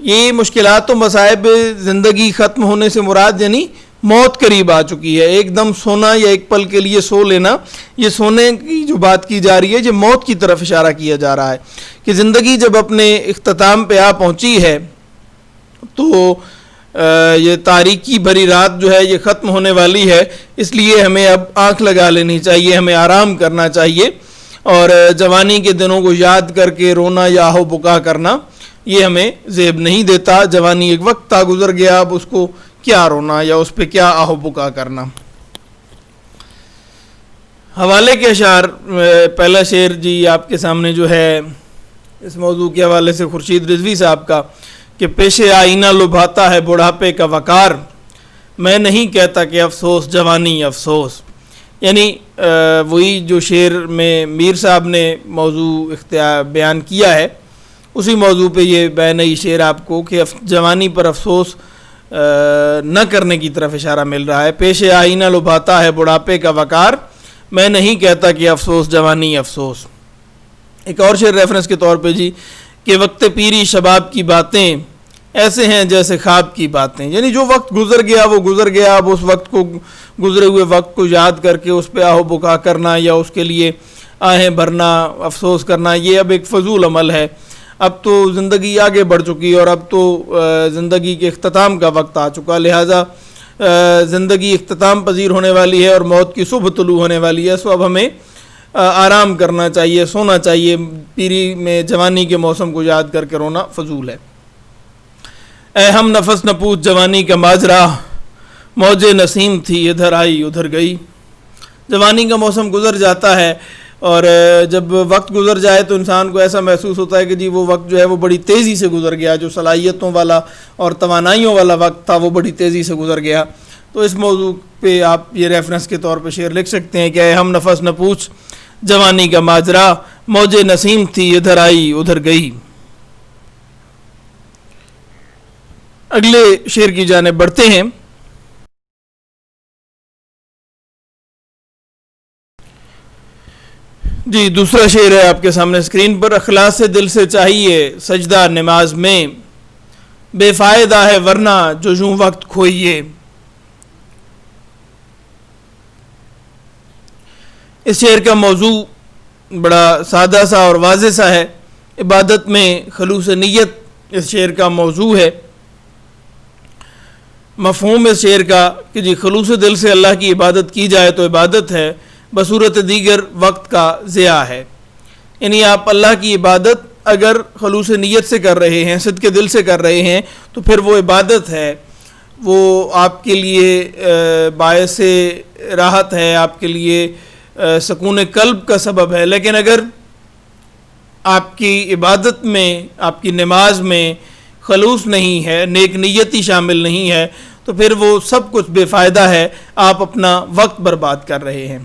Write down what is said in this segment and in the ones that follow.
یہ مشکلات و مصائب زندگی ختم ہونے سے مراد یعنی موت قریب آ چکی ہے. ایک دم سونا یا ایک پل کے لیے سو لینا, یہ سونے کی جو بات کی جا رہی ہے یہ موت کی طرف اشارہ کیا جا رہا ہے کہ زندگی جب اپنے اختتام پہ آ پہنچی ہے تو یہ تاریکی بھری رات جو ہے یہ ختم ہونے والی ہے. اس لیے ہمیں اب آنکھ لگا لینی چاہیے, ہمیں آرام کرنا چاہیے, اور جوانی کے دنوں کو یاد کر کے رونا یا آہو بکا کرنا یہ ہمیں زیب نہیں دیتا. جوانی ایک وقت تھا گزر گیا, اب اس کو کیا رونا یا اس پہ کیا آہو بکا کرنا. حوالے کے اشعار, پہلا شعر جی آپ کے سامنے جو ہے اس موضوع کے حوالے سے خورشید رضوی صاحب کا کہ پیش آئینہ لبھاتا ہے بڑھاپے کا وقار, میں نہیں کہتا کہ افسوس جوانی افسوس. یعنی وہی جو شعر میں میر صاحب نے موضوع بیان کیا ہے اسی موضوع پہ یہ نئی شعر آپ کو کہ جوانی پر افسوس نہ کرنے کی طرف اشارہ مل رہا ہے. پیش آئینہ لبھاتا ہے بڑھاپے کا وقار, میں نہیں کہتا کہ افسوس جوانی افسوس. ایک اور شعر ریفرنس کے طور پہ جی کہ وقت پیری شباب کی باتیں ایسے ہیں جیسے خواب کی باتیں. یعنی جو وقت گزر گیا وہ گزر گیا, اب اس وقت کو گزرے ہوئے وقت کو یاد کر کے اس پہ آہو بکا کرنا یا اس کے لیے آہیں بھرنا, افسوس کرنا, یہ اب ایک فضول عمل ہے. اب تو زندگی آگے بڑھ چکی اور اب تو زندگی کے اختتام کا وقت آ چکا, لہٰذا زندگی اختتام پذیر ہونے والی ہے اور موت کی صبح طلوع ہونے والی ہے. سو اب ہمیں آرام کرنا چاہیے, سونا چاہیے. پیری میں جوانی کے موسم کو یاد کر کے رونا فضول ہے. اے ہم نفس نہ پوچھ جوانی کا ماجرا, موج نسیم تھی ادھر آئی ادھر گئی. جوانی کا موسم گزر جاتا ہے اور جب وقت گزر جائے تو انسان کو ایسا محسوس ہوتا ہے کہ جی وہ وقت جو ہے وہ بڑی تیزی سے گزر گیا, جو صلاحیتوں والا اور توانائیوں والا وقت تھا وہ بڑی تیزی سے گزر گیا. تو اس موضوع پہ آپ یہ ریفرنس کے طور پہ شعر لکھ سکتے ہیں کہ اے ہم نفس نہ پوچھ جوانی کا ماجرا, موج نسیم تھی ادھر آئی ادھر گئی. اگلے شعر کی جانب بڑھتے ہیں. جی دوسرا شعر ہے آپ کے سامنے اسکرین پر. اخلاص دل سے چاہیے سجدہ نماز میں, بے فائدہ ہے ورنہ جو یوں وقت کھوئیے. اس شعر کا موضوع بڑا سادہ سا اور واضح سا ہے. عبادت میں خلوص نیت اس شعر کا موضوع ہے. مفہوم اس شعر کا کہ جی خلوص دل سے اللہ کی عبادت کی جائے تو عبادت ہے, بصورت دیگر وقت کا ضیاع ہے. یعنی آپ اللہ کی عبادت اگر خلوص نیت سے کر رہے ہیں, صدق دل سے کر رہے ہیں تو پھر وہ عبادت ہے, وہ آپ کے لیے باعث راحت ہے, آپ کے لیے سکون قلب کا سبب ہے. لیکن اگر آپ کی عبادت میں, آپ کی نماز میں خلوص نہیں ہے, نیک نیتی شامل نہیں ہے, تو پھر وہ سب کچھ بے فائدہ ہے, آپ اپنا وقت برباد کر رہے ہیں.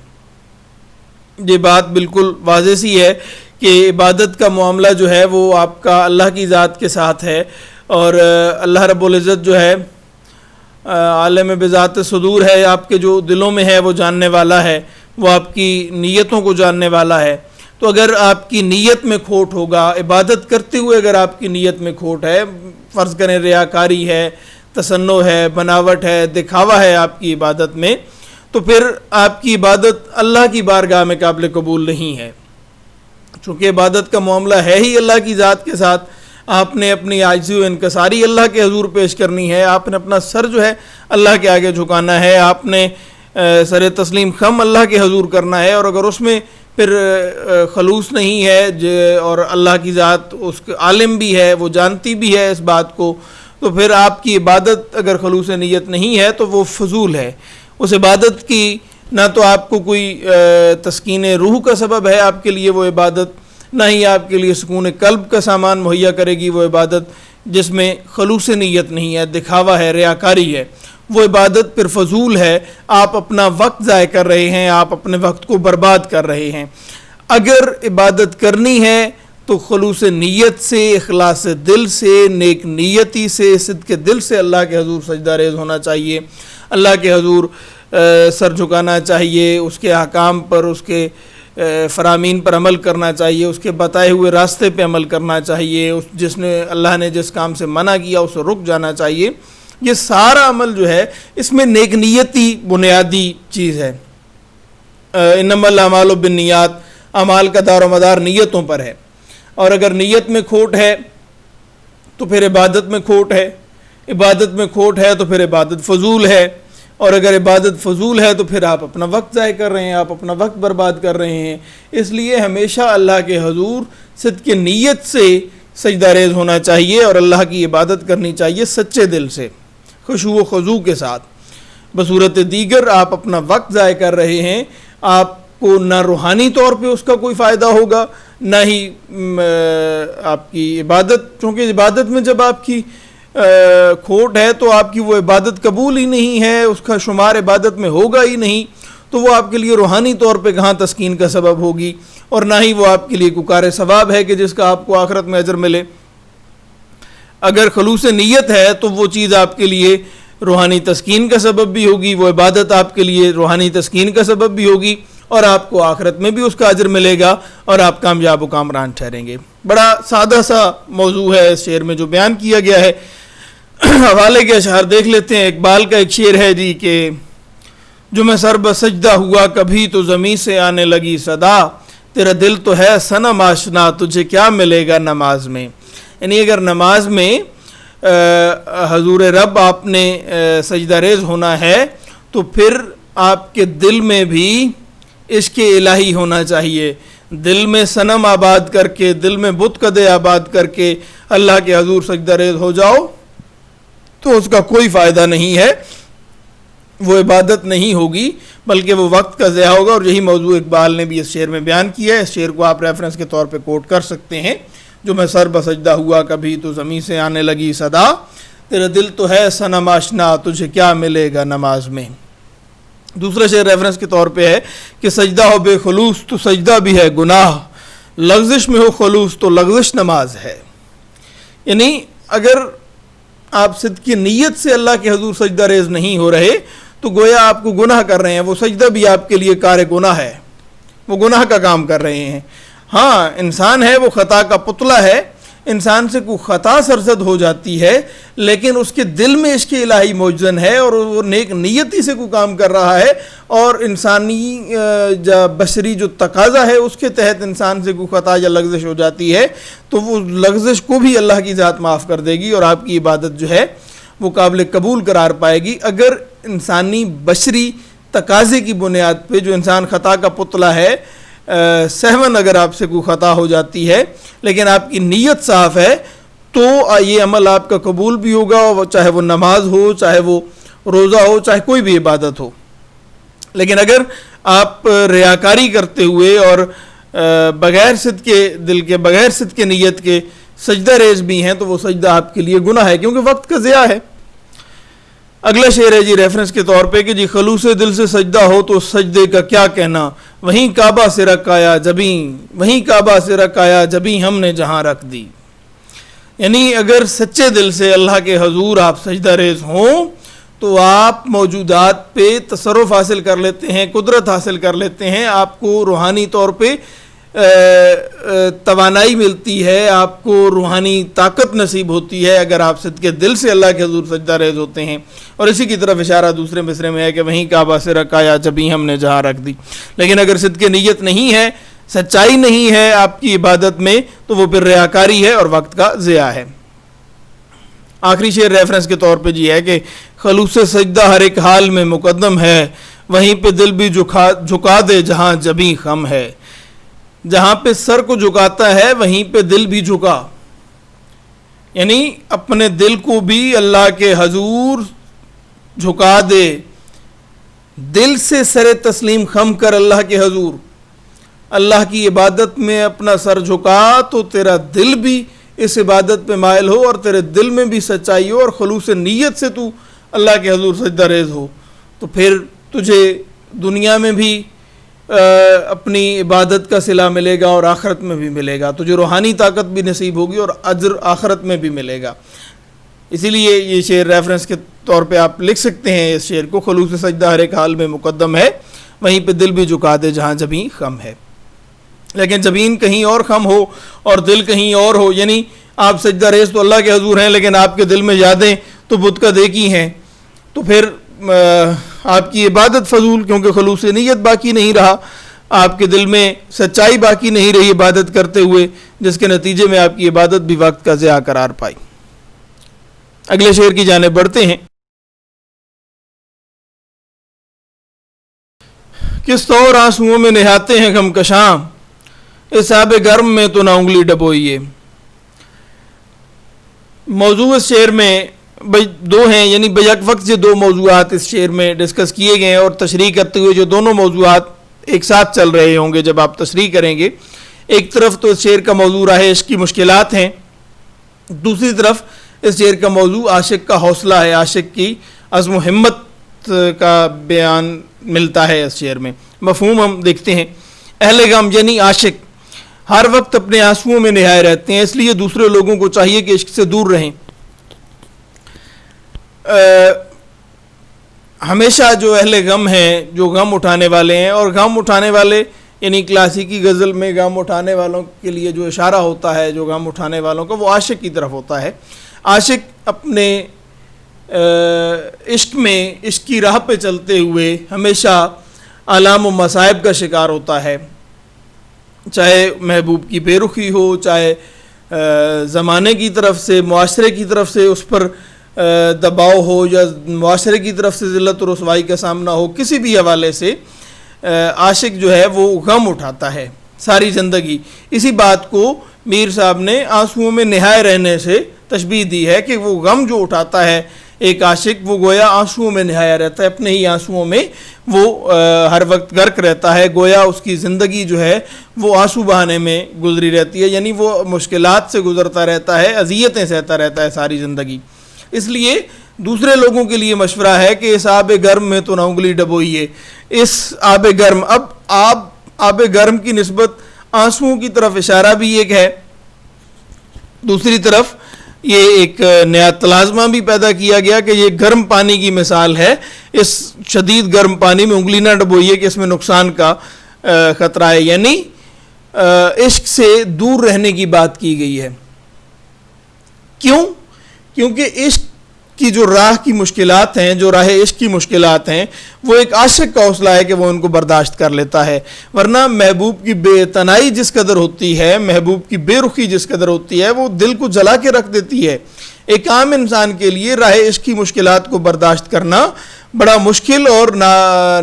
یہ بات بالکل واضح سی ہے کہ عبادت کا معاملہ جو ہے وہ آپ کا اللہ کی ذات کے ساتھ ہے, اور اللہ رب العزت جو ہے عالم بذات صدور ہے, آپ کے جو دلوں میں ہے وہ جاننے والا ہے, وہ آپ کی نیتوں کو جاننے والا ہے. تو اگر آپ کی نیت میں کھوٹ ہوگا, عبادت کرتے ہوئے اگر آپ کی نیت میں کھوٹ ہے, فرض کریں ریاکاری ہے, تصنع ہے, بناوٹ ہے, دکھاوا ہے آپ کی عبادت میں, تو پھر آپ کی عبادت اللہ کی بارگاہ میں قابل قبول نہیں ہے. چونکہ عبادت کا معاملہ ہے ہی اللہ کی ذات کے ساتھ, آپ نے اپنی عاجزی و انکساری اللہ کے حضور پیش کرنی ہے, آپ نے اپنا سر جو ہے اللہ کے آگے جھکانا ہے, آپ نے سر تسلیم خم اللہ کے حضور کرنا ہے. اور اگر اس میں پھر خلوص نہیں ہے اور اللہ کی ذات اس کے عالم بھی ہے, وہ جانتی بھی ہے اس بات کو, تو پھر آپ کی عبادت اگر خلوص نیت نہیں ہے تو وہ فضول ہے. اس عبادت کی نہ تو آپ کو کوئی تسکین روح کا سبب ہے آپ کے لیے وہ عبادت, نہ ہی آپ کے لیے سکون قلب کا سامان مہیا کرے گی وہ عبادت جس میں خلوص نیت نہیں ہے, دکھاوا ہے, ریاکاری ہے. وہ عبادت پھر فضول ہے, آپ اپنا وقت ضائع کر رہے ہیں, آپ اپنے وقت کو برباد کر رہے ہیں. اگر عبادت کرنی ہے تو خلوص نیت سے, اخلاص دل سے, نیک نیتی سے, صدق دل سے اللہ کے حضور سجدہ ریز ہونا چاہیے, اللہ کے حضور سر جھکانا چاہیے, اس کے احکام پر, اس کے فرامین پر عمل کرنا چاہیے، اس کے بتائے ہوئے راستے پہ عمل کرنا چاہیے، جس نے اللہ نے جس کام سے منع کیا اسے رک جانا چاہیے. یہ سارا عمل جو ہے اس میں نیک نیتی بنیادی چیز ہے. انما الاعمال بالنیات، اعمال کا دار و مدار نیتوں پر ہے، اور اگر نیت میں کھوٹ ہے تو پھر عبادت میں کھوٹ ہے، عبادت میں کھوٹ ہے تو پھر عبادت فضول ہے، اور اگر عبادت فضول ہے تو پھر آپ اپنا وقت ضائع کر رہے ہیں، آپ اپنا وقت برباد کر رہے ہیں. اس لیے ہمیشہ اللہ کے حضور صدق نیت سے سجدہ ریز ہونا چاہیے اور اللہ کی عبادت کرنی چاہیے سچے دل سے، خشوع و خضوع کے ساتھ. بصورت دیگر آپ اپنا وقت ضائع کر رہے ہیں، آپ کو نہ روحانی طور پہ اس کا کوئی فائدہ ہوگا، نہ ہی آپ کی عبادت، چونکہ عبادت میں جب آپ کی کھوٹ ہے تو آپ کی وہ عبادت قبول ہی نہیں ہے، اس کا شمار عبادت میں ہوگا ہی نہیں، تو وہ آپ کے لیے روحانی طور پہ کہاں تسکین کا سبب ہوگی، اور نہ ہی وہ آپ کے لیے کوکار ثواب ہے کہ جس کا آپ کو آخرت میں اجر ملے. اگر خلوص نیت ہے تو وہ چیز آپ کے لیے روحانی تسکین کا سبب بھی ہوگی، وہ عبادت آپ کے لیے روحانی تسکین کا سبب بھی ہوگی، اور آپ کو آخرت میں بھی اس کا اجر ملے گا اور آپ کامیاب و کامران ٹھہریں گے. بڑا سادہ سا موضوع ہے اس شعر میں جو بیان کیا گیا ہے. حوالے کے اشعار دیکھ لیتے ہیں. اقبال کا ایک شعر ہے جی کہ جو میں سر بسجدہ ہوا کبھی تو زمین سے آنے لگی صدا، تیرا دل تو ہے صنم آشنا تجھے کیا ملے گا نماز میں. یعنی اگر نماز میں حضور رب آپ نے سجدہ ریز ہونا ہے تو پھر آپ کے دل میں بھی عشق الہی ہونا چاہیے. دل میں صنم آباد کر کے، دل میں بت قدے آباد کر کے اللہ کے حضور سجدہ ریز ہو جاؤ تو اس کا کوئی فائدہ نہیں ہے، وہ عبادت نہیں ہوگی بلکہ وہ وقت کا ضیاع ہوگا. اور یہی موضوع اقبال نے بھی اس شعر میں بیان کیا ہے. اس شعر کو آپ ریفرنس کے طور پہ کوٹ کر سکتے ہیں. جو میں سر بسجدہ ہوا کبھی تو زمین سے آنے لگی صدا، تیرا دل تو ہے صنم آشنا تجھے کیا ملے گا نماز میں. دوسرا شعر ریفرنس کے طور پہ ہے کہ سجدہ ہو بے خلوص تو سجدہ بھی ہے گناہ، لغزش میں ہو خلوص تو لغزش نماز ہے. یعنی اگر آپ صدق کی نیت سے اللہ کے حضور سجدہ ریز نہیں ہو رہے تو گویا آپ کو گناہ کر رہے ہیں، وہ سجدہ بھی آپ کے لیے کار گناہ ہے، وہ گناہ کا کام کر رہے ہیں. ہاں انسان ہے، وہ خطا کا پتلا ہے، انسان سے کوئی خطا سرزد ہو جاتی ہے لیکن اس کے دل میں عشق الہی موجزن ہے اور وہ نیک نیتی سے کوئی کام کر رہا ہے، اور انسانی بشری جو تقاضا ہے اس کے تحت انسان سے کوئی خطا یا لغزش ہو جاتی ہے تو وہ لغزش کو بھی اللہ کی ذات معاف کر دے گی اور آپ کی عبادت جو ہے وہ قابل قبول قرار پائے گی. اگر انسانی بشری تقاضے کی بنیاد پہ جو انسان خطا کا پتلا ہے، سہون اگر آپ سے کوئی خطا ہو جاتی ہے لیکن آپ کی نیت صاف ہے تو یہ عمل آپ کا قبول بھی ہوگا، چاہے وہ نماز ہو، چاہے وہ روزہ ہو، چاہے کوئی بھی عبادت ہو. لیکن اگر آپ ریاکاری کرتے ہوئے اور بغیر صدق کے دل کے، بغیر صدق کے نیت کے سجدہ ریز بھی ہیں تو وہ سجدہ آپ کے لیے گناہ ہے کیونکہ وقت کا ضیاع ہے. اگلا شعر ہے جی ریفرنس کے طور پہ کہ جی خلوص دل سے سجدہ ہو تو سجدے کا کیا کہنا، وہیں کعبہ سے رکایا جبیں، وہیں کعبہ سے رکایا جبیں ہم نے جہاں رکھ دی. یعنی اگر سچے دل سے اللہ کے حضور آپ سجدہ ریز ہوں تو آپ موجودات پہ تصرف حاصل کر لیتے ہیں، قدرت حاصل کر لیتے ہیں، آپ کو روحانی طور پہ توانائی ملتی ہے، آپ کو روحانی طاقت نصیب ہوتی ہے اگر آپ صدق کے دل سے اللہ کے حضور سجدہ ریز ہوتے ہیں. اور اسی کی طرف اشارہ دوسرے مصرے میں ہے کہ وہیں کعبہ سے رکایا جبیں ہم نے جہاں رکھ دی. لیکن اگر صدق نیت نہیں ہے، سچائی نہیں ہے آپ کی عبادت میں تو وہ پھر ریاکاری ہے اور وقت کا ضیاع ہے. آخری شعر ریفرنس کے طور پہ جی ہے کہ خلوص سجدہ ہر ایک حال میں مقدم ہے، وہیں پہ دل بھی جھکا دے جہاں جبیں خم ہے. جہاں پہ سر کو جھکاتا ہے وہیں پہ دل بھی جھکا، یعنی اپنے دل کو بھی اللہ کے حضور جھکا دے، دل سے سر تسلیم خم کر اللہ کے حضور اللہ کی عبادت میں اپنا سر جھکا تو تیرا دل بھی اس عبادت پہ مائل ہو اور تیرے دل میں بھی سچائی ہو اور خلوص نیت سے تو اللہ کے حضور سجدہ ریز ہو تو پھر تجھے دنیا میں بھی اپنی عبادت کا صلہ ملے گا اور آخرت میں بھی ملے گا، تجھے روحانی طاقت بھی نصیب ہوگی اور اجر آخرت میں بھی ملے گا. اسی لیے یہ شعر ریفرنس کے طور پہ آپ لکھ سکتے ہیں اس شعر کو، خلوص سجدہ ہر ایک حال میں مقدم ہے، وہیں پہ دل بھی جھکا دے جہاں جبیں خم ہے. لیکن زمین کہیں اور خم ہو اور دل کہیں اور ہو، یعنی آپ سجدہ ریز تو اللہ کے حضور ہیں لیکن آپ کے دل میں یادیں تو بت کا دیکی ہیں، تو پھر آپ کی عبادت فضول، کیونکہ خلوص نیت باقی نہیں رہا، آپ کے دل میں سچائی باقی نہیں رہی عبادت کرتے ہوئے، جس کے نتیجے میں آپ کی عبادت بھی وقت کا ضیاع قرار پائی۔ اگلے شعر کی جانب بڑھتے ہیں۔ کس طور آنسوؤں میں نہاتے ہیں غم کشاں، اس آب گرم میں تو نہ انگلی ڈبوئیے۔ موضوع اس شعر میں دو ہیں، یعنی بیک وقت سے دو موضوعات اس شعر میں ڈسکس کیے گئے ہیں، اور تشریح کرتے ہوئے جو دونوں موضوعات ایک ساتھ چل رہے ہوں گے جب آپ تشریح کریں گے۔ ایک طرف تو اس شعر کا موضوع راہ عشق کی مشکلات ہیں، دوسری طرف اس شعر کا موضوع عاشق کا حوصلہ ہے، عاشق کی عزم و ہمت کا بیان ملتا ہے اس شعر میں۔ مفہوم ہم دیکھتے ہیں۔ اہل غم یعنی عاشق ہر وقت اپنے آنسوؤں میں نہائے رہتے ہیں، اس لیے دوسرے لوگوں کو چاہیے کہ عشق سے دور رہیں۔ ہمیشہ جو اہل غم ہیں، جو غم اٹھانے والے ہیں، اور غم اٹھانے والے یعنی کلاسیکی غزل میں غم اٹھانے والوں کے لیے جو اشارہ ہوتا ہے، جو غم اٹھانے والوں کا، وہ عاشق کی طرف ہوتا ہے۔ عاشق اپنے عشق میں، عشق کی راہ پہ چلتے ہوئے ہمیشہ آلام و مصائب کا شکار ہوتا ہے، چاہے محبوب کی بے رخی ہو، چاہے زمانے کی طرف سے، معاشرے کی طرف سے اس پر دباؤ ہو، یا معاشرے کی طرف سے ذلت و رسوائی کا سامنا ہو، کسی بھی حوالے سے عاشق جو ہے وہ غم اٹھاتا ہے ساری زندگی۔ اسی بات کو میر صاحب نے آنسوؤں میں نہائے رہنے سے تشبیہ دی ہے کہ وہ غم جو اٹھاتا ہے ایک عاشق، وہ گویا آنسوؤں میں نہایا رہتا ہے، اپنے ہی آنسوؤں میں وہ ہر وقت غرق رہتا ہے، گویا اس کی زندگی جو ہے وہ آنسو بہانے میں گزری رہتی ہے، یعنی وہ مشکلات سے گزرتا رہتا ہے، اذیتیں سہتا رہتا ہے ساری زندگی۔ اس لیے دوسرے لوگوں کے لیے مشورہ ہے کہ اس آب گرم میں تو نہ انگلی ڈبوئیے۔ اس آب گرم، اب آب گرم کی نسبت آنسوؤں کی طرف اشارہ بھی ایک ہے، دوسری طرف یہ ایک نیا تلازمہ بھی پیدا کیا گیا کہ یہ گرم پانی کی مثال ہے، اس شدید گرم پانی میں انگلی نہ ڈبوئیے کہ اس میں نقصان کا خطرہ ہے، یعنی عشق سے دور رہنے کی بات کی گئی ہے۔ کیوں؟ کیونکہ عشق کی جو راہ کی مشکلات ہیں، جو راہ عشق کی مشکلات ہیں، وہ ایک عاشق کا حوصلہ ہے کہ وہ ان کو برداشت کر لیتا ہے، ورنہ محبوب کی بے تنائی جس قدر ہوتی ہے، محبوب کی بے رخی جس قدر ہوتی ہے، وہ دل کو جلا کے رکھ دیتی ہے۔ ایک عام انسان کے لیے راہ عشق کی مشکلات کو برداشت کرنا بڑا مشکل اور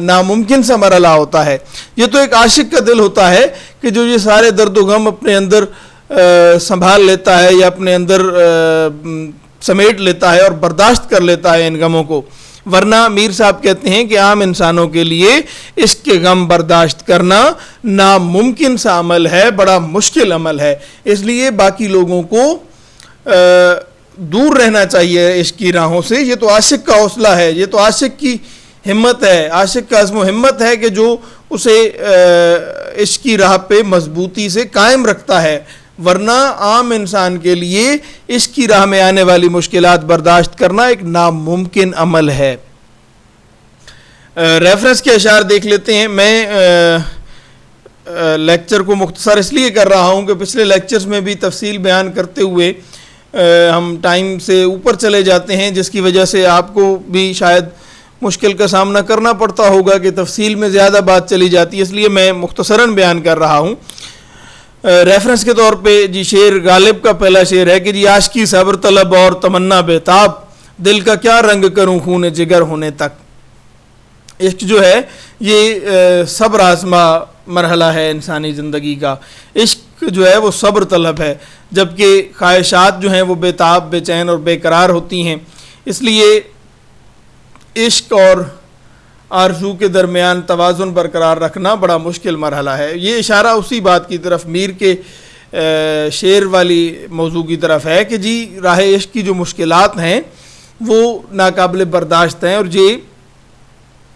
ناممکن سا مرحلہ ہوتا ہے۔ یہ تو ایک عاشق کا دل ہوتا ہے کہ جو یہ سارے درد و غم اپنے اندر سنبھال لیتا ہے، یا اپنے اندر سمیٹ لیتا ہے اور برداشت کر لیتا ہے ان غموں کو، ورنہ میر صاحب کہتے ہیں کہ عام انسانوں کے لیے عشق کے غم برداشت کرنا ناممکن سا عمل ہے، بڑا مشکل عمل ہے۔ اس لیے باقی لوگوں کو دور رہنا چاہیے عشق کی راہوں سے۔ یہ تو عاشق کا حوصلہ ہے، یہ تو عاشق کی ہمت ہے، عاشق کا عزم و ہمت ہے کہ جو اسے عشق کی راہ پہ مضبوطی سے قائم رکھتا ہے، ورنہ عام انسان کے لیے عشق کی راہ میں آنے والی مشکلات برداشت کرنا ایک ناممکن عمل ہے۔ ریفرنس کے اشعار دیکھ لیتے ہیں۔ میں لیکچر کو مختصر اس لیے کر رہا ہوں کہ پچھلے لیکچرز میں بھی تفصیل بیان کرتے ہوئے ہم ٹائم سے اوپر چلے جاتے ہیں، جس کی وجہ سے آپ کو بھی شاید مشکل کا سامنا کرنا پڑتا ہوگا کہ تفصیل میں زیادہ بات چلی جاتی ہے، اس لیے میں مختصراً بیان کر رہا ہوں۔ ریفرنس کے طور پہ جی شعر غالب کا پہلا شعر ہے کہ جی عاشقی صبر طلب اور تمنا بیتاب، دل کا کیا رنگ کروں خون جگر ہونے تک۔ عشق جو ہے یہ صبر آزما مرحلہ ہے انسانی زندگی کا۔ عشق جو ہے وہ صبر طلب ہے، جبکہ خواہشات جو ہیں وہ بیتاب، بے چین اور بے قرار ہوتی ہیں۔ اس لیے عشق اور آرزو کے درمیان توازن برقرار رکھنا بڑا مشکل مرحلہ ہے۔ یہ اشارہ اسی بات کی طرف، میر کے شعر والی موضوع کی طرف ہے کہ جی راہ عشق کی جو مشکلات ہیں وہ ناقابل برداشت ہیں، اور یہ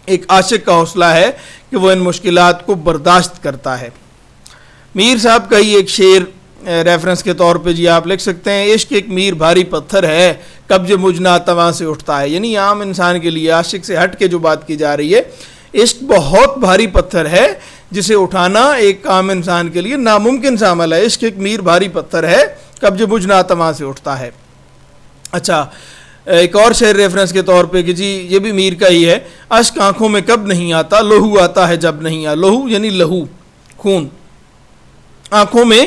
ایک عاشق کا حوصلہ ہے کہ وہ ان مشکلات کو برداشت کرتا ہے۔ میر صاحب کا ہی ایک شعر ریفرنس کے طور پہ جی آپ لکھ سکتے ہیں، عشق ایک میر بھاری پتھر ہے قبض مجنا تواں سے اٹھتا ہے۔ یعنی عام انسان کے لیے عاشق سے ہٹ کے جو بات کی جا رہی ہے، عشق بہت بھاری پتھر ہے جسے اٹھانا ایک عام انسان کے لیے ناممکن سا عمل ہے. عشق ایک میر بھاری پتھر ہے، قبض بجھ نہ آتا وہاں سے اٹھتا ہے. اچھا، ایک اور شعر ریفرنس کے طور پہ کہ جی یہ بھی میر کا ہی ہے. اشک آنکھوں میں کب نہیں آتا، لہو آتا ہے جب نہیں آ. لہو یعنی لہو، خون. آنکھوں میں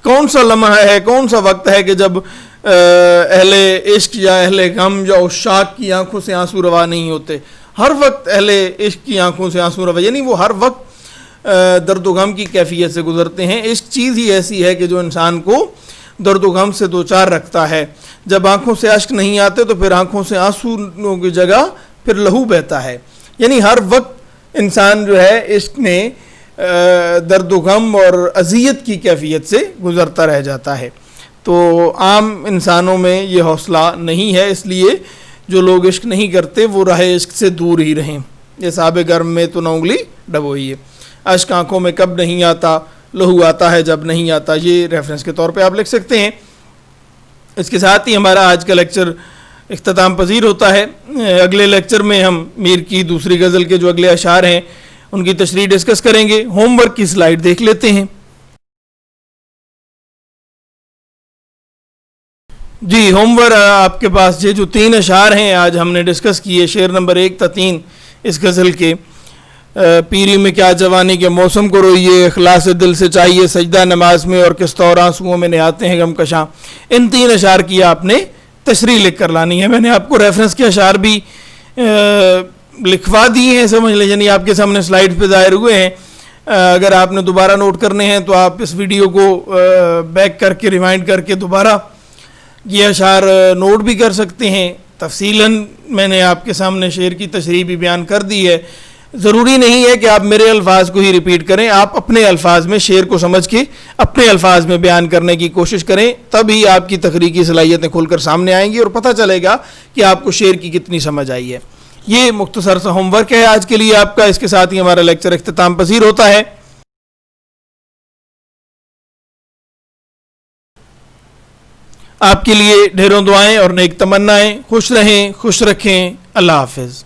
کون سا لمحہ ہے، کون سا وقت ہے کہ جب اہل عشق یا اہل غم یا عشاق کی آنکھوں سے آنسو روا نہیں ہوتے. ہر وقت اہل عشق کی آنکھوں سے آنسو روا، یعنی وہ ہر وقت درد و غم کی کیفیت سے گزرتے ہیں. عشق چیز ہی ایسی ہے کہ جو انسان کو درد و غم سے دوچار رکھتا ہے. جب آنکھوں سے اشک نہیں آتے تو پھر آنکھوں سے آنسو کی جگہ پھر لہو بہتا ہے. یعنی ہر وقت انسان جو ہے عشق میں درد و غم اور اذیت کی کیفیت سے گزرتا رہ جاتا ہے. تو عام انسانوں میں یہ حوصلہ نہیں ہے، اس لیے جو لوگ عشق نہیں کرتے وہ راہ عشق سے دور ہی رہیں. یہ صاب گرم میں تو نہ انگلی ڈبوئی ہے. اشک آنکھوں میں کب نہیں آتا، لہو آتا ہے جب نہیں آتا. یہ ریفرنس کے طور پہ آپ لکھ سکتے ہیں. اس کے ساتھ ہی ہمارا آج کا لیکچر اختتام پذیر ہوتا ہے. اگلے لیکچر میں ہم میر کی دوسری غزل کے جو اگلے اشعار ہیں ان کی تشریح ڈسکس کریں گے. ہوم ورک کی سلائیڈ دیکھ لیتے ہیں. جی، ہوم ورک آپ کے پاس یہ جو 3 اشعار ہیں آج ہم نے ڈسکس کیے. شعر نمبر 1 تا 3 اس غزل کے. پیری میں کیا جوانی کے موسم کو روئیے، اخلاص دل سے چاہیے سجدہ نماز میں، اور کس طور آنسوؤں میں نہاتے ہیں غم کشاں. ان 3 اشعار کی آپ نے تشریح لکھ کر لانی ہے. میں نے آپ کو ریفرنس کے اشعار بھی لکھوا دیے ہیں، سمجھ لیں، یعنی آپ کے سامنے سلائیڈ پہ ظاہر ہوئے ہیں. اگر آپ نے دوبارہ نوٹ کرنے ہیں تو آپ اس ویڈیو کو بیک کر کے ریمائنڈ کر کے دوبارہ یہ اشعار نوٹ بھی کر سکتے ہیں. تفصیلاً میں نے آپ کے سامنے شعر کی تشریح بھی بیان کر دی ہے. ضروری نہیں ہے کہ آپ میرے الفاظ کو ہی ریپیٹ کریں، آپ اپنے الفاظ میں شعر کو سمجھ کے اپنے الفاظ میں بیان کرنے کی کوشش کریں. تب ہی آپ کی تخریجی صلاحیتیں کھل کر سامنے آئیں گی اور پتہ چلے گا کہ آپ کو شعر کی کتنی سمجھ آئی ہے. یہ مختصر سا ہوم ورک ہے آج کے لیے آپ کا. اس کے ساتھ ہی ہمارا لیکچر اختتام پذیر ہوتا ہے. آپ کے لیے ڈھیروں دعائیں اور نیک تمنائیں. خوش رہیں، خوش رکھیں. اللہ حافظ.